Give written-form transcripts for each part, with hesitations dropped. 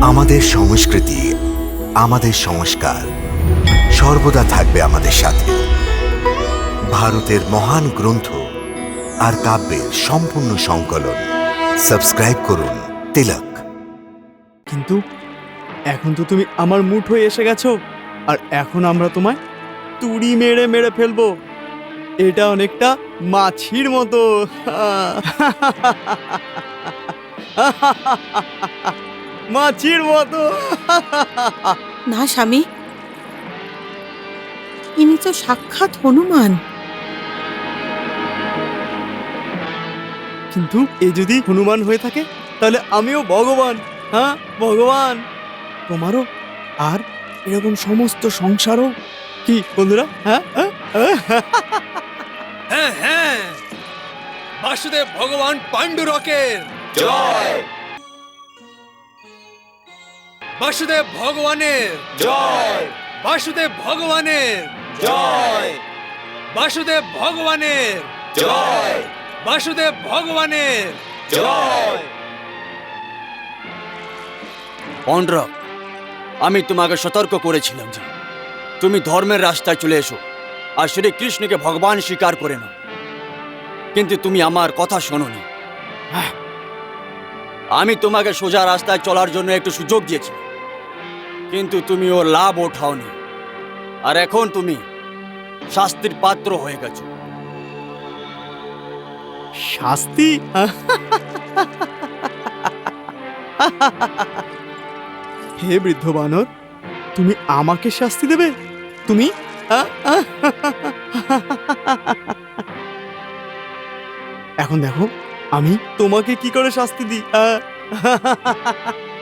আমাদের সংস্কৃতি, আমাদের সংস্কার সর্বদা থাকবে আমাদের সাথে। ভারতের মহান গ্রন্থ আর কাব্যের সম্পূর্ণ সংকলন। সাবস্ক্রাইব করুন তিলক। কিন্তু এখন তো তুমি আমার মুঠোয় এসে গেছো, আর এখন আমরা তোমায় তুড়ি মেরে মেরে ফেলবো। এটা অনেকটা মাছির মতো। মাছির মতো। না স্বামী, ইনি তো সাক্ষাৎ হনুমান। কিন্তু এ যদি হনুমান হয়ে থাকে, তাহলে আমিও ভগবান। হ্যাঁ, ভগবান। তোমারও আর এরকম সমস্ত সংসারও। কি বন্ধুরা? হ্যাঁ হ্যাঁ হ্যাঁ হ্যাঁ, বাসুদেব ভগবান পাণ্ডুরকের জয়, বাসুদেব ভগবানের জয়, বাসুদেব ভগবানের জয়, বাসুদেব ভগবানের জয়, বাসুদেব ভগবানের জয়। পাণ্ডুরক, আমি তোমাকে সতর্ক করেছিলাম যে তুমি ধর্মের রাস্তায় চলে এসো আর শ্রীকৃষ্ণকে ভগবান স্বীকার করে নাও, কিন্তু তুমি আমার কথা শোনোনি। আমি তোমাকে সোজা রাস্তায় চলার জন্য একটু সুযোগ দিয়েছি, কিন্তু তুমি ওর লাভ ওঠাওনি, আর এখন তুমি শাস্তির পাত্র হয়ে গেছো। শাস্তি? হে বৃদ্ধ বানর, তুমি আমাকে শাস্তি দেবে? তুমি এখন দেখো আমি তোমাকে কি করে শাস্তি দিই।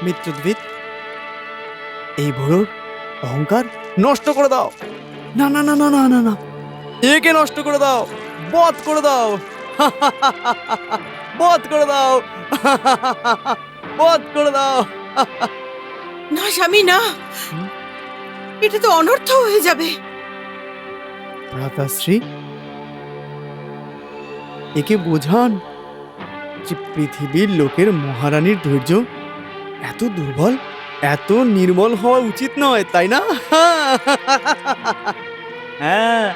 মিত্রদ্বিত, এই ভোর অহংকার নষ্ট করে দাও। না না না না না না না, একে নষ্ট করে দাও, বধ করে দাও। বধ করে দাও, বধ করে দাও। না স্বামী, না, এটা তো অনর্থ হয়ে যাবে। ভ্রাতাশ্রী, একে বোঝান যে পৃথিবীর লোকের মহারানীর ধৈর্য এত দুর্বল, এত নির্মল হওয়া উচিত নয়, তাই না? হ্যাঁ,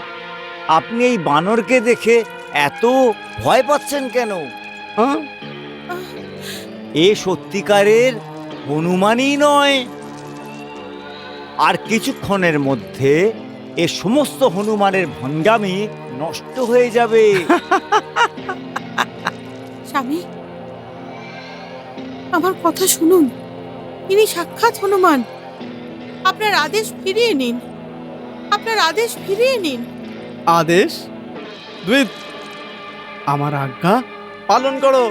আপনি এই বানরকে দেখে এত ভয় পাচ্ছেন কেন? হ্যাঁ? এ সত্যিকারের হনুমানই নয়। আর কিছুক্ষণের মধ্যে এ সমস্ত হনুমানের ভণ্ডামি নষ্ট হয়ে যাবে। স্বামী, আমার কথা শুনুন, ইনি সাক্ষাৎ হনুমান। আপনার আদেশ ফিরিয়ে নিন, আপনার আদেশ ফিরিয়ে নিন। আদেশ? দ্বিত, আমার আজ্ঞা পালন করো।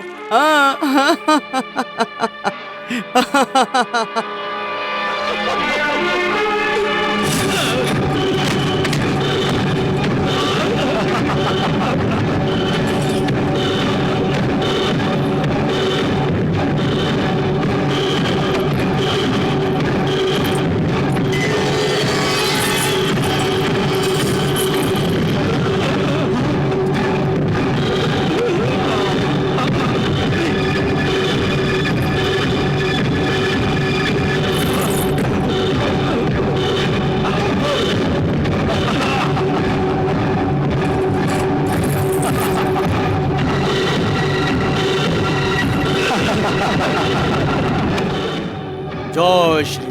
জয় শ্রী